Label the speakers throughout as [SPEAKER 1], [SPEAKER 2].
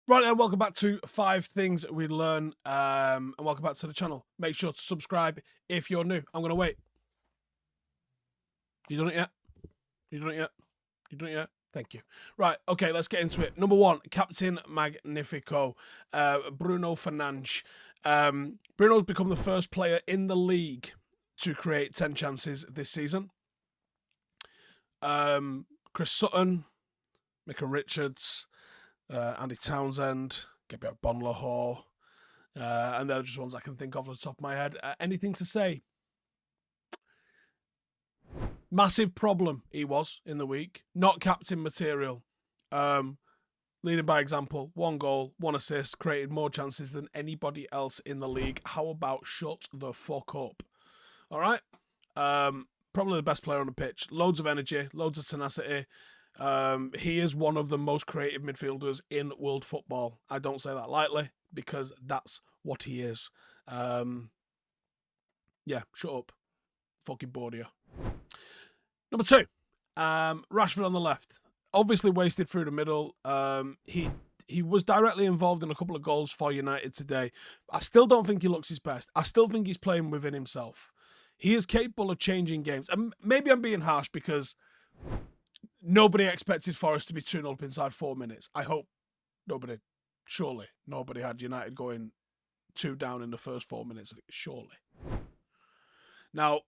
[SPEAKER 1] Right then, welcome back to 5 Things We Learn, and welcome back to the channel. Make sure to subscribe if you're new. I'm going to wait. You done it yet? You done it yet? You done it yet? Thank you. Right, okay, let's get into it. Number 1, Captain Magnifico, Bruno Fernandes. Bruno's become the first player in the league to create 10 chances this season. Chris Sutton, Micah Richards, Andy Townsend, Gabriel Bonlahor, and they're just ones I can think of off the top of my head. Anything to say? Massive problem he was in the week. Not captain material. Leading by example. 1 goal, 1 assist, created more chances than anybody else in the league. How about shut the fuck up? All right? Probably the best player on the pitch. Loads of energy, loads of tenacity. He is one of the most creative midfielders in world football. I don't say that lightly because that's what he is. Yeah, shut up. Fucking bored of you. Number 2, Rashford on the left. Obviously wasted through the middle. He was directly involved in a couple of goals for United today. I still don't think he looks his best. I still think he's playing within himself. He is capable of changing games. And maybe I'm being harsh because nobody expected Forest to be 2-0 up inside 4 minutes. I hope surely nobody had United going 2 down in the first 4 minutes. Surely. Now,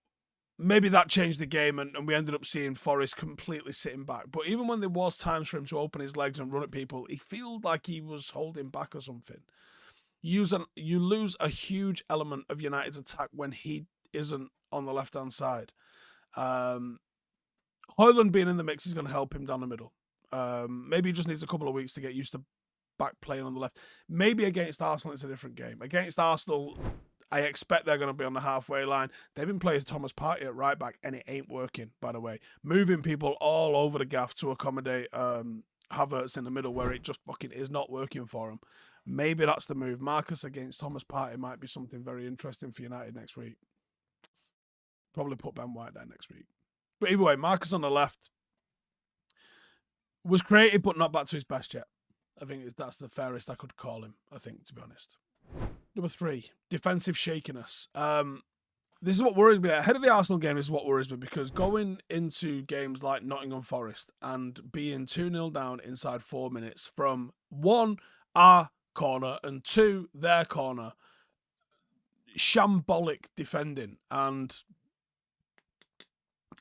[SPEAKER 1] maybe that changed the game and we ended up seeing Forest completely sitting back. But even when there was times for him to open his legs and run at people, he felt like he was holding back or something. You lose a huge element of United's attack when he isn't on the left-hand side. Højlund being in the mix is going to help him down the middle. Maybe he just needs a couple of weeks to get used to back playing on the left. Maybe against Arsenal, it's a different game. Against Arsenal, I expect they're going to be on the halfway line. They've been playing Thomas Partey at right back, and it ain't working, by the way. Moving people all over the gaff to accommodate Havertz in the middle where it just fucking is not working for him. Maybe that's the move. Marcus against Thomas Partey might be something very interesting for United next week. Probably put Ben White down next week. But either way, Marcus on the left was creative, but not back to his best yet. I think that's the fairest I could call him, I think, to be honest. Number 3, defensive shakiness. This is what worries me. Ahead of the Arsenal game, this is what worries me because going into games like Nottingham Forest and being 2-0 down inside 4 minutes from 1, our corner, and 2, their corner, shambolic defending. And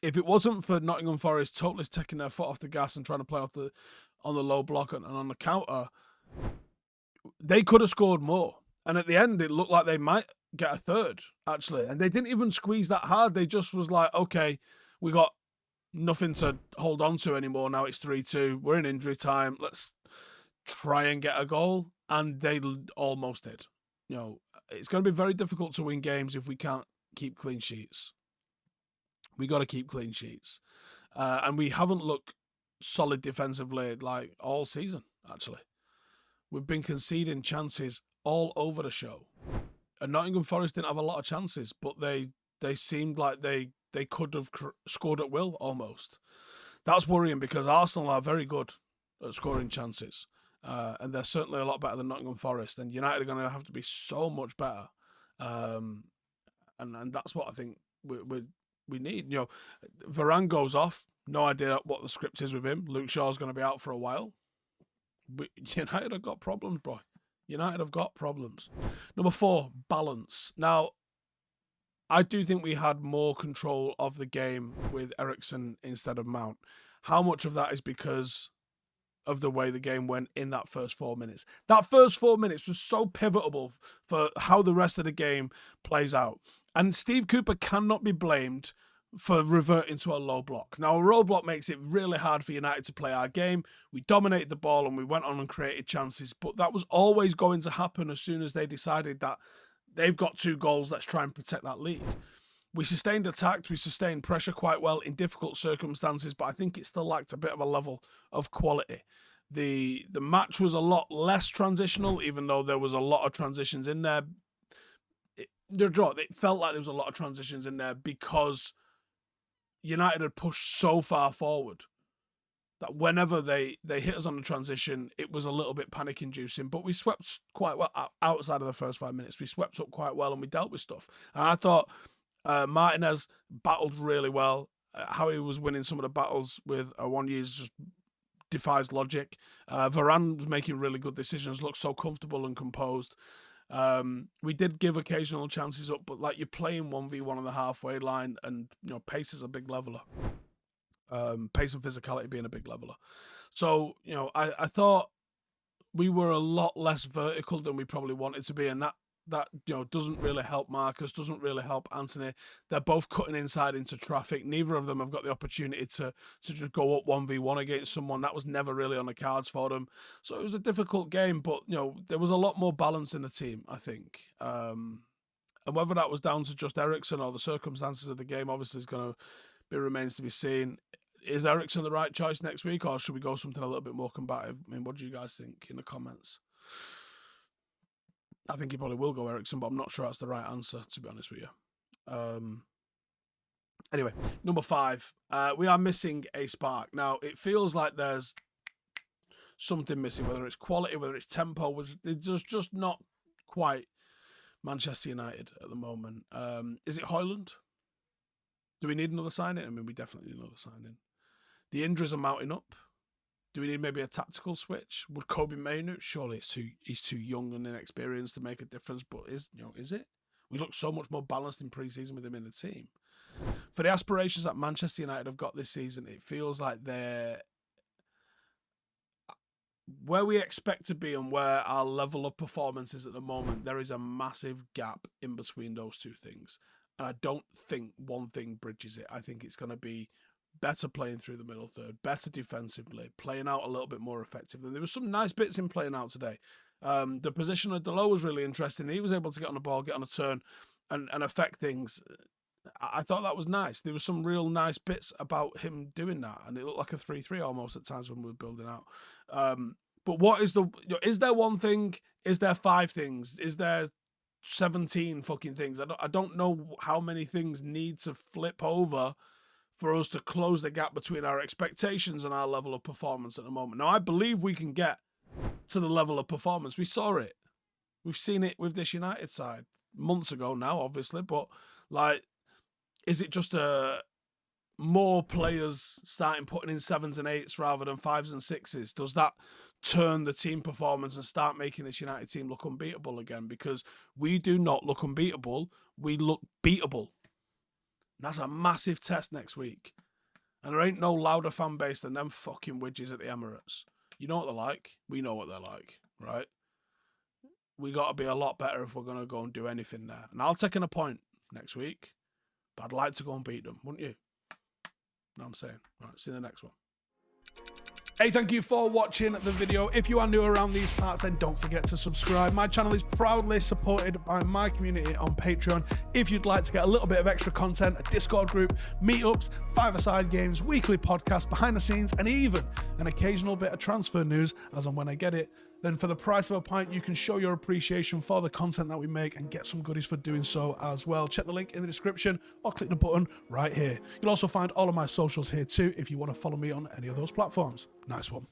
[SPEAKER 1] if it wasn't for Nottingham Forest totally taking their foot off the gas and trying to play on the low block and on the counter, they could have scored more. And at the end, it looked like they might get a third, actually. And they didn't even squeeze that hard. They just was like, okay, we got nothing to hold on to anymore. Now it's 3-2. We're in injury time. Let's try and get a goal. And they almost did. You know, it's going to be very difficult to win games if we can't keep clean sheets. We got to keep clean sheets. And we haven't looked solid defensively like all season, actually. We've been conceding chances all over the show. And Nottingham Forest didn't have a lot of chances, but they seemed like they could have scored at will almost. That's worrying because Arsenal are very good at scoring chances. And they're certainly a lot better than Nottingham Forest. And United are going to have to be so much better. And that's what I think we need. You know, Varane goes off. No idea what the script is with him. Luke Shaw's going to be out for a while. But United have got problems, bro. United have got problems. Number 4, balance. Now, I do think we had more control of the game with Eriksen instead of Mount. How much of that is because of the way the game went in that first 4 minutes? That first 4 minutes was so pivotal for how the rest of the game plays out. And Steve Cooper cannot be blamed for reverting to a low block. Now, a low block makes it really hard for United to play our game. We dominated the ball and we went on and created chances, but that was always going to happen as soon as they decided that they've got 2 goals, let's try and protect that lead. We sustained attack, we sustained pressure quite well in difficult circumstances, but I think it still lacked a bit of a level of quality. The match was a lot less transitional, even though there was a lot of transitions in there. It felt like there was a lot of transitions in there because United had pushed so far forward that whenever they hit us on the transition, it was a little bit panic-inducing. But we swept quite well outside of the first 5 minutes. We swept up quite well and we dealt with stuff. And I thought Martinez battled really well. How he was winning some of the battles with Awoniyi just defies logic. Varane was making really good decisions, looked so comfortable and composed. We did give occasional chances up, but like, you're playing 1v1 on the halfway line, and pace is a big leveler. Pace and physicality being a big leveler. So I thought we were a lot less vertical than we probably wanted to be, and that doesn't really help Marcus, doesn't really help Anthony. They're both cutting inside into traffic. Neither of them have got the opportunity to just go up 1v1 against someone. That was never really on the cards for them. So it was a difficult game, but there was a lot more balance in the team, I think. And whether that was down to just Eriksen or the circumstances of the game, obviously remains to be seen. Is Eriksen the right choice next week, or should we go something a little bit more combative? I mean, what do you guys think in the comments? I think he probably will go Eriksen, but I'm not sure that's the right answer, to be honest with you. Anyway, number 5. We are missing a spark. Now, it feels like there's something missing, whether it's quality, whether it's tempo. There's just not quite Manchester United at the moment. Is it Højlund? Do we need another signing? I mean, we definitely need another signing. The injuries are mounting up. Do we need maybe a tactical switch? Would Kobe Mainoo? Surely he's too young and inexperienced to make a difference. But is it? We look so much more balanced in pre-season with him in the team. For the aspirations that Manchester United have got this season, it feels like they're where we expect to be and where our level of performance is at the moment. There is a massive gap in between those two things. And I don't think one thing bridges it. I think it's going to be better playing through the middle third, better defensively, playing out a little bit more effectively. There was some nice bits in playing out today. The position of Dalot was really interesting. He was able to get on the ball, get on a turn, and affect things. I thought that was nice. There was some real nice bits about him doing that, and it looked like a 3-3 almost at times when we were building out. But what is is there one thing? Is there 5 things? Is there 17 fucking things? I don't know how many things need to flip over for us to close the gap between our expectations and our level of performance at the moment. Now, I believe we can get to the level of performance. We saw it. We've seen it with this United side months ago now, obviously, but like, is it just more players starting putting in 7s and 8s rather than 5s and 6s? Does that turn the team performance and start making this United team look unbeatable again? Because we do not look unbeatable. We look beatable. And that's a massive test next week. And there ain't no louder fan base than them fucking widgets at the Emirates. You know what they're like. We know what they're like, right? We got to be a lot better if we're going to go and do anything there. And I'll take a point next week, but I'd like to go and beat them, wouldn't you? Know what I'm saying? All right, see you in the next one. Hey, thank you for watching the video. If you are new around these parts, then don't forget to subscribe. My channel is proudly supported by my community on Patreon. If you'd like to get a little bit of extra content, a Discord group, meetups, 5-a-side games, weekly podcasts, behind the scenes, and even an occasional bit of transfer news as and when I get it, then for the price of a pint, you can show your appreciation for the content that we make and get some goodies for doing so as well. Check the link in the description or click the button right here. You'll also find all of my socials here too if you want to follow me on any of those platforms. Nice one.